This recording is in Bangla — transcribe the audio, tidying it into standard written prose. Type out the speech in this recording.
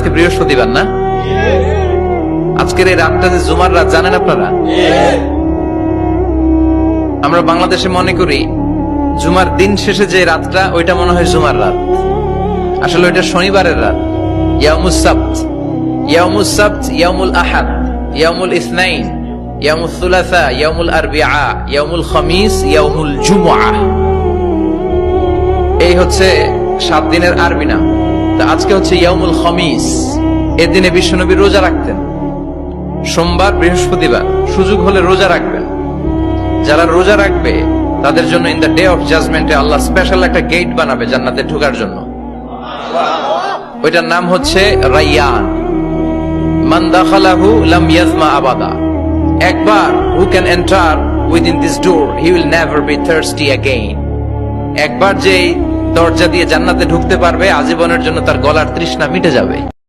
আজকে বৃহস্পতিবার না? আজকের এই রাতটা যে জুমার রাত জানেন আপনারা? আমরা বাংলাদেশে মনে করি জুমার দিন শেষে যে রাতটা ওইটা মনে হয় জুমার রাত, আসলে ওইটা শনিবারের রাত। ইয়াউমুস সাবত, ইয়াউমুস সাবত, ইয়াউমুল আহাদ, ইয়াউমুল ইসনাইন, ইয়াউমুল সুলাসা, ইয়াউমুল আরবিআ, ইয়াউমুল খামিস, ইয়াউমুল জুমআ। এই হচ্ছে 7 দিনের আরবি নাম। তা আজকে হচ্ছে ইয়াউমুল খামিস। এর দিনে বিশ্বনবী রোজা রাখতেন। সোমবার, বৃহস্পতিবার সুযোগ হলে রোজা রাখবেন। যারা রোজা রাখবে তাদের জন্য ইন দ্য ডে অফ জাজমেন্টে আল্লাহ স্পেশাল একটা গেট বানাবে জান্নাতে ঢোকার জন্য। ওইটার নাম হচ্ছে রাইয়ান। মান দাখালাহু লাম ইয়াজমা আবাদা। একবার who can enter within this door he will never be thirsty again. একবার যে দরজা দিয়ে জান্নাতে ঢুকতে পারবে আজীবনের জন্য তার গলার তৃষ্ণা মিটে যাবে।